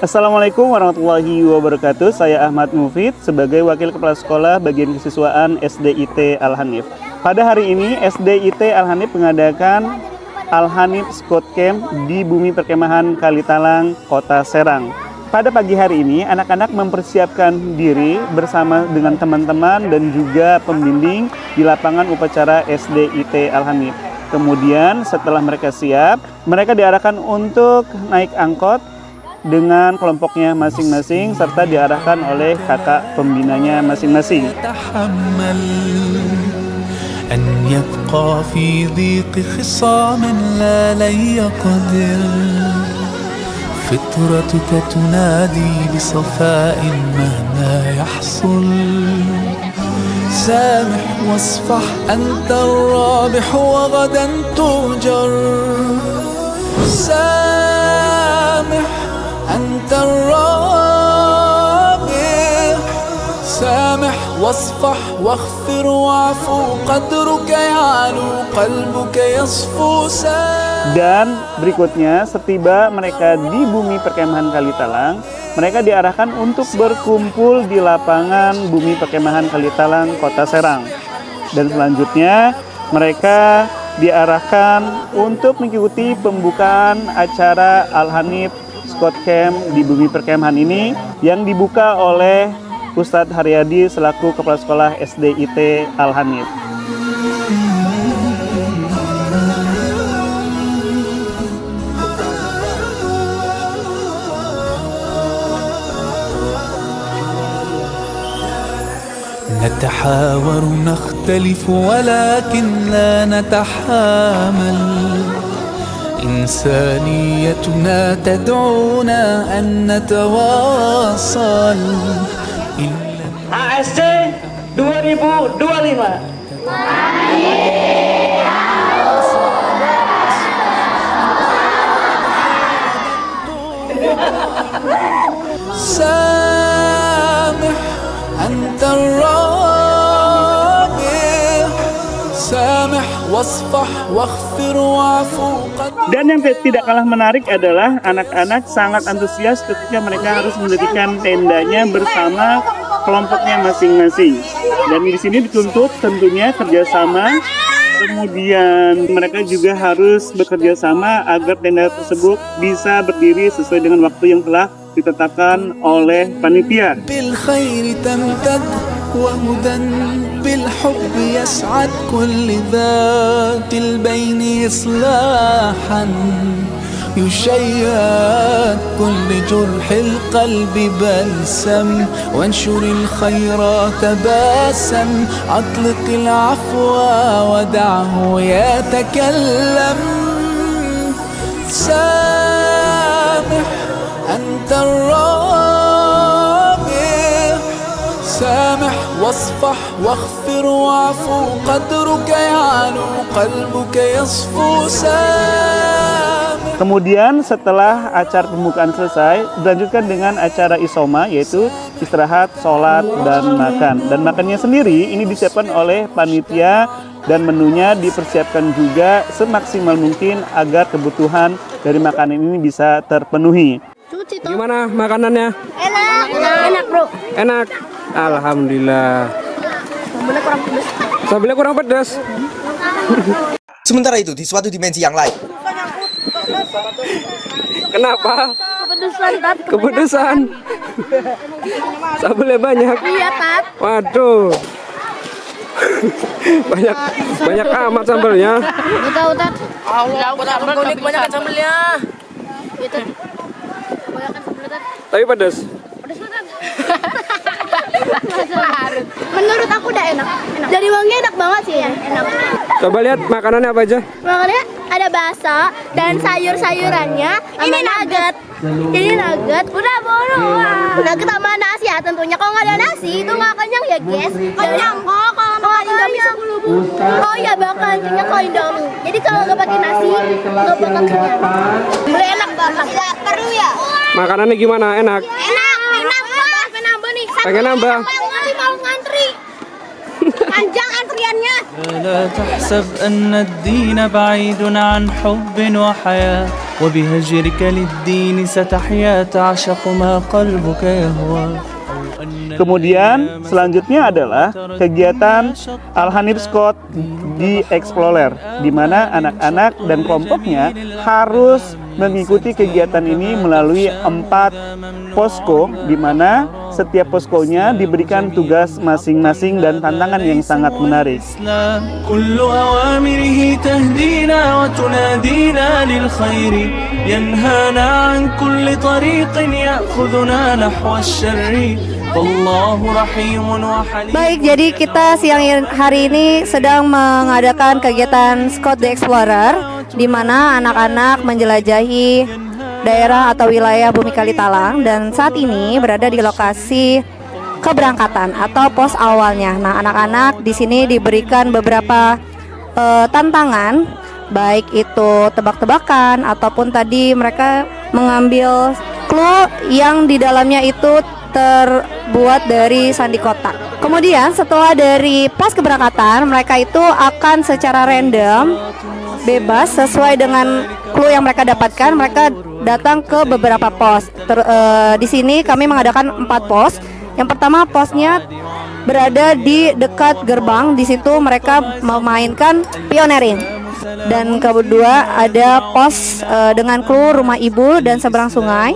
Assalamualaikum warahmatullahi wabarakatuh. Saya Ahmad Mufid sebagai Wakil Kepala Sekolah Bagian Kesiswaan SDIT Al-Hanif. Pada hari ini SDIT Al-Hanif mengadakan Al-Hanif Scout Camp di Bumi Perkemahan Kalitalang, Kota Serang. Pada pagi hari ini anak-anak mempersiapkan diri bersama dengan teman-teman dan juga pembimbing di lapangan upacara SDIT Al-Hanif. Kemudian setelah mereka siap, mereka diarahkan untuk naik angkot dengan kelompoknya masing-masing serta diarahkan oleh kakak pembinanya masing-masing. أن يبقى في ضيق خصام لا لن يقدر فطرتك تنادي بصفاء مهما يحصل سامح واصفح أنت الرابح وغدا تؤجر سامح أنت الرابح سامح واصفح واغفر واعفو قدرك يعلو قلبك يصفو Dan berikutnya setiba mereka di Bumi Perkemahan Kalitalang, mereka diarahkan untuk berkumpul di lapangan Bumi Perkemahan Kalitalang, Kota Serang. Dan selanjutnya mereka diarahkan untuk mengikuti pembukaan acara Al-Hanif Scout Camp di Bumi Perkemahan ini yang dibuka oleh Ustadz Haryadi selaku Kepala Sekolah SDIT Al-Hanif. نتحاور نختلف ولكن لا نتحامل إنسانيتنا تدعونا أن نتواصل ASC 2025. سامح أنت الرابح سامح واصفح واغفر واعفو. Dan yang tidak kalah menarik adalah anak-anak sangat antusias ketika mereka harus mendirikan tendanya bersama kelompoknya masing-masing. Dan di sini dituntut tentunya kerjasama. Kemudian mereka juga harus bekerja sama agar tenda tersebut bisa berdiri sesuai dengan waktu yang telah ditetapkan oleh panitia. وهدى بالحب يسعد كل ذات البين إصلاحا يشيد كل جرح القلب بلسم وانشر الخيرات باسم أطلق العفو ودعه يتكلم سامح أنت الرابح سامح واصفح واغفر واعفو قدرك يعلو قلبك يصفو سامح. Kemudian setelah acara pembukaan selesai, dilanjutkan dengan acara isoma, yaitu istirahat, sholat, dan makan. Dan makannya sendiri ini disiapkan oleh panitia dan menunya dipersiapkan juga semaksimal mungkin agar kebutuhan dari makanan ini bisa terpenuhi. Gimana makanannya? Enak bro. Enak. Alhamdulillah. Sambelnya kurang pedas. Sementara itu di suatu dimensi yang lain. Kenapa? Kepedesan Tat. Kepedesan. Sambelnya banyak. Iya Tat. Waduh. banyak amat sambelnya. Gak tahu Tat. Allah, banyak sambelnya. Itu. Kebanyakan sambel Tat. Tapi pedas. Pedes Tat. Menurut aku udah enak. Dari wangi enak banget sih ya. Enak. Coba lihat makanannya apa aja. Makannya ada bakso dan sayur-sayurannya. Ini nugget. Ini nugget. Udah bolu. Nugget sama nasi ya tentunya. Kalau nggak ada nasi itu nggak kenyang ya guys. Kenyang kok kalau makan Indomie 10.000. Oh iya bakal kenyang kalau Indomie. Jadi kalau nggak pakai nasi nggak bakal kenyang. Boleh enak banget. Tidak perlu ya. Makanannya gimana? Enak? Enak. Enak banget. Pengen nambah nih. Pengen nambah? Mau ngantri. Panjang antriannya. لا تحسب أن الدين بعيد عن حب وحياة وبهجرك للدين ستحيا تعشق ما قلبك يهوى. Kemudian selanjutnya adalah kegiatan Al-Hanif Scout di Explorer, di mana anak-anak dan kelompoknya harus mengikuti kegiatan ini melalui 4 posko, di mana setiap poskonya diberikan tugas masing-masing dan tantangan yang sangat menarik. كل أوامره تهدينا وتنادينا للخير ينهانا عن كل طريق يأخذنا نحو الشر والله رحيم وحليم. Baik, jadi kita siang hari ini sedang mengadakan kegiatan Scout the Explorer, di mana anak-anak menjelajahi daerah atau wilayah Bumi Kalitalang, dan saat ini berada di lokasi keberangkatan atau pos awalnya. Nah, anak-anak di sini diberikan beberapa tantangan, baik itu tebak-tebakan ataupun tadi mereka mengambil clue yang di dalamnya itu terbuat dari sandi kotak. Kemudian setelah dari pas keberangkatan, mereka itu akan secara random, bebas sesuai dengan clue yang mereka dapatkan, mereka datang ke beberapa pos. Di sini kami mengadakan 4 pos. Yang pertama, posnya berada di dekat gerbang. Di situ mereka memainkan pioneering. Dan kedua ada pos dengan clue rumah ibu dan seberang sungai.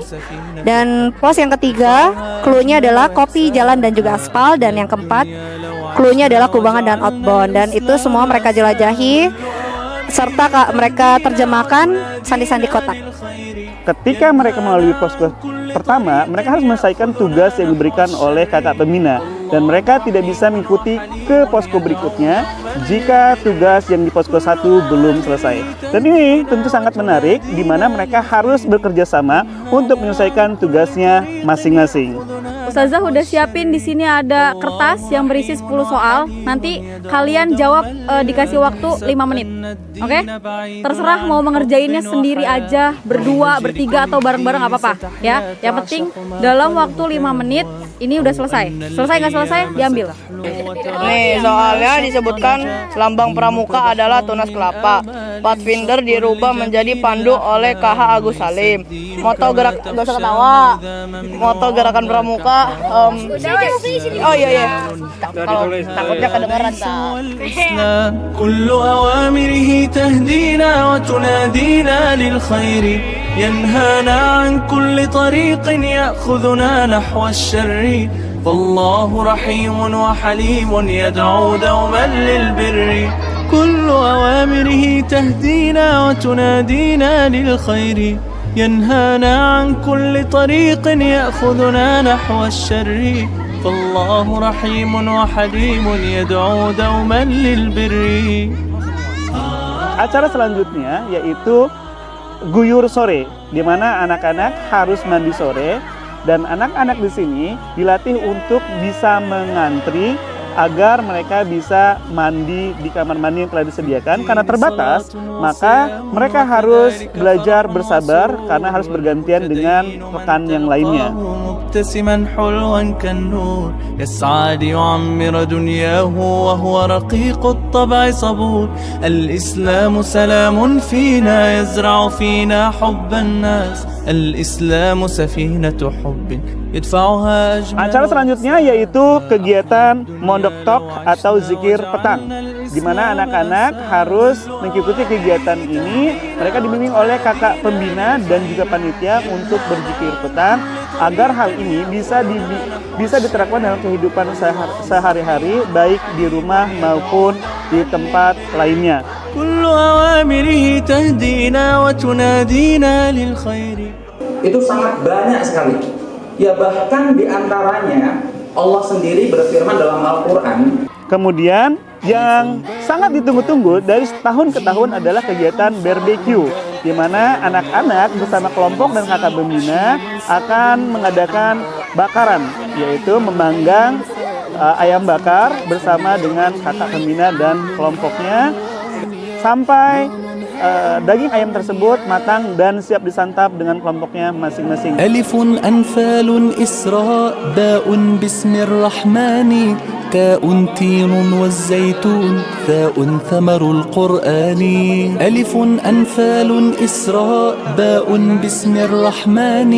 Dan pos yang ketiga, clue-nya adalah kopi, jalan dan juga aspal. Dan yang keempat, clue-nya adalah kubangan dan outbound. Dan itu semua mereka jelajahi serta mereka terjemahkan sandi-sandi kotak. Ketika mereka melalui posko pertama, mereka harus menyelesaikan tugas yang diberikan oleh kakak pembina, dan mereka tidak bisa mengikuti ke posko berikutnya jika tugas yang di posko 1 belum selesai. Dan ini tentu sangat menarik, di mana mereka harus bekerja sama untuk menyelesaikan tugasnya masing-masing. Ustazah udah siapin di sini ada kertas yang berisi 10 soal. Nanti kalian jawab dikasih waktu 5 menit. Oke? Terserah mau mengerjainnya sendiri aja, berdua, bertiga atau bareng-bareng nggak apa-apa ya. Yang penting dalam waktu 5 menit ini udah selesai. Selesai nggak selesai diambil. Nih soalnya disebutkan lambang pramuka adalah tunas kelapa. Pathfinder dirubah menjadi pandu oleh KH Agus Salim. Moto gak usah ketawa. Moto gerakan pramuka. Oh iya. Kalau takutnya kedengeran كل أوامره تهدينا وتنادينا للخير ينهانا عن كل طريق يأخذنا نحو الشر فالله رحيم وحليم يدعو دوما للبر كل أوامره تهدينا وتنادينا للخير ينهانا عن كل طريق يأخذنا نحو الشر فالله رحيم وحليم يدعو دوما للبر. Acara selanjutnya yaitu guyur sore, di mana anak-anak harus mandi sore, dan anak-anak di sini dilatih untuk bisa mengantri agar mereka bisa mandi di kamar mandi yang telah disediakan. Karena terbatas, maka mereka harus belajar bersabar karena harus bergantian dengan rekan yang lainnya. مبتسما حلوا كالنور يسعى ليعمر دنياه وهو رقيق الطبع صبور الإسلام سلام فينا يزرع فينا حب الناس الإسلام سفينة حب يدفعها أجمل. Acara selanjutnya yaitu kegiatan mondok tok atau zikir petang, di mana anak-anak harus mengikuti kegiatan ini. Mereka dibimbing oleh kakak pembina dan juga panitia untuk berzikir petang, agar hal ini bisa diterapkan dalam kehidupan sehari-hari, baik di rumah maupun di tempat lainnya. Itu sangat banyak sekali. Ya, bahkan diantaranya Allah sendiri berfirman dalam Al-Quran. Kemudian yang sangat ditunggu-tunggu dari tahun ke tahun adalah kegiatan barbecue, di mana anak-anak bersama kelompok dan kakak pembina akan mengadakan bakaran, yaitu memanggang ayam bakar bersama dengan kakak pembina dan kelompoknya sampai daging ayam tersebut matang dan siap disantap dengan kelompoknya masing-masing. ألف أنفال إسراء باء باسم الرحمن كاء تين والزيتون ثاء ثمر القرآن ألف أنفال إسراء باء باسم الرحمن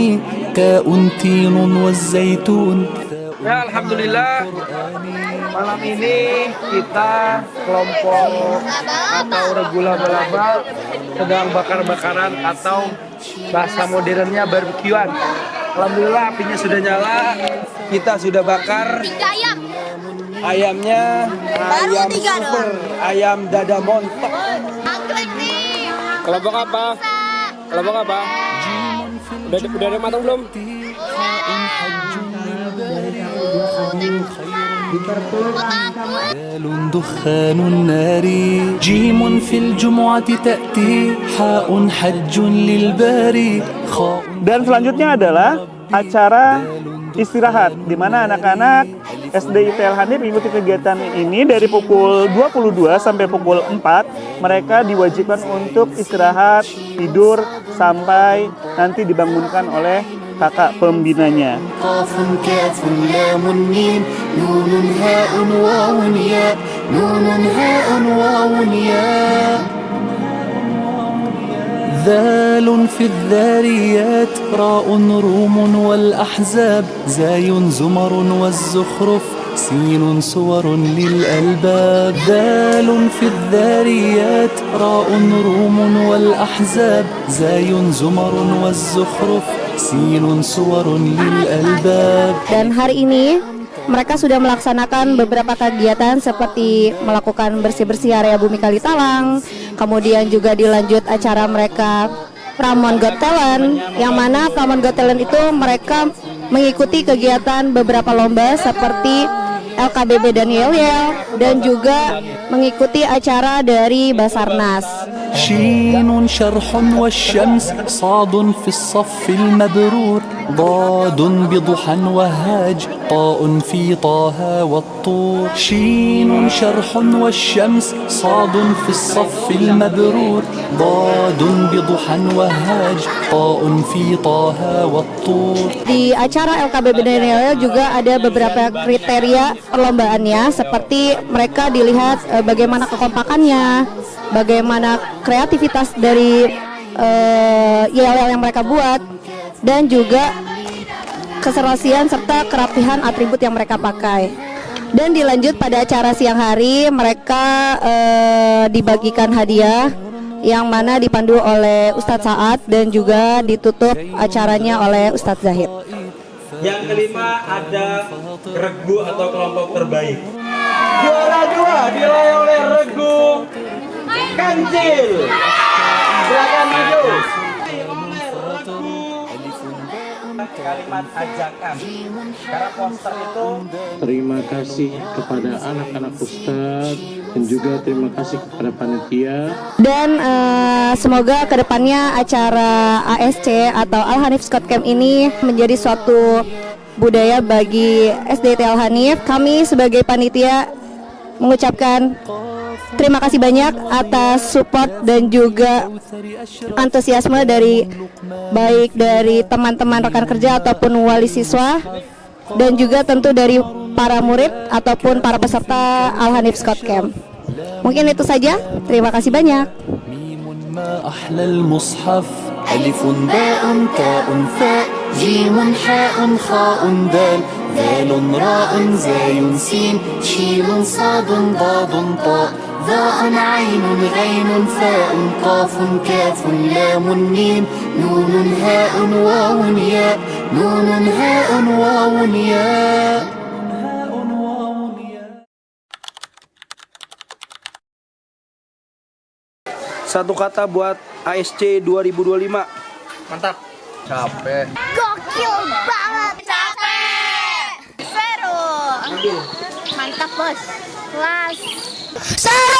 كاء تين والزيتون. Ya, alhamdulillah malam ini kita kelompok atau regu laba-laba sedang bakar-bakaran atau bahasa modernnya barbekyuan. Alhamdulillah apinya sudah nyala, kita sudah bakar ayamnya, ayam super, ayam dada montok. Kelompok apa? Kelompok apa? Udah ada matang belum? دال دخان النار جيم في الجمعة تأتي حاء حج للباري خاء. Dan selanjutnya adalah acara istirahat di mana anak-anak SDIT Al-Hanif mengikuti kegiatan ini dari pukul 22 sampai pukul 4. Mereka diwajibkan untuk istirahat, tidur sampai nanti dibangunkan oleh kakak pembinanya. قاف كاف لام ميم نون هاء واو ياء نون هاء واو ياء ذال في الذاريات راء روم والأحزاب زاي زمر والزخرف سين صور للألباب ذال في الذاريات راء روم والأحزاب زاي زمر والزخرف سين صور للألباب. Dan hari ini mereka sudah melaksanakan beberapa kegiatan seperti melakukan bersih-bersih area Bumi Kali Talang, kemudian juga dilanjut acara mereka Pramon Got Talent, yang mana Pramon Got Talent itu mereka mengikuti kegiatan beberapa lomba seperti LKBB dan Yel-Yel, dan juga mengikuti acara dari Basarnas. شين شرح والشمس صاد في الصف المبرور ضاد بضحى وهاج طاء في طه والطور شين شرح والشمس صاد في الصف المبرور ضاد بضحى وهاج طاء في طه والطور. Di acara LKBB dan Yel-Yel juga ada beberapa kriteria perlombaannya, seperti mereka dilihat bagaimana kekompakannya, bagaimana kreativitas dari yel-yel yang mereka buat, dan juga keserasian serta kerapihan atribut yang mereka pakai. Dan dilanjut pada acara siang hari, mereka dibagikan hadiah yang mana dipandu oleh Ustadz Saad dan juga ditutup acaranya oleh Ustadz Zahid. Yang kelima ada regu atau kelompok terbaik. Juara 2 diraih oleh regu Kancil. Silakan maju. Kalimat ajakan. Karena poster itu. Terima kasih kepada anak-anak Ustadz dan juga terima kasih kepada panitia. Dan semoga kedepannya acara ASC atau Al-Hanif Scout Camp ini menjadi suatu budaya bagi SDIT Al-Hanif. Kami sebagai panitia mengucapkan terima kasih banyak atas support dan juga antusiasme dari baik dari teman-teman rekan kerja ataupun wali siswa, dan juga tentu dari para murid ataupun para peserta Al-Hanif Scout Camp. Mungkin itu saja. Terima kasih banyak. أحلى المصحف ألف باء تاء ثاء جيم حاء خاء دال ذال راء زاي سين شين صاد ضاد طاء ذاء عين غين فاء قاف كاف لام ميم نون هاء واو ياء نون هاء واو ياء. Satu kata buat ASC 2025. Mantap. Capek. Gokil banget. Capek. Seru. Mantap bos. Kelas. Seru.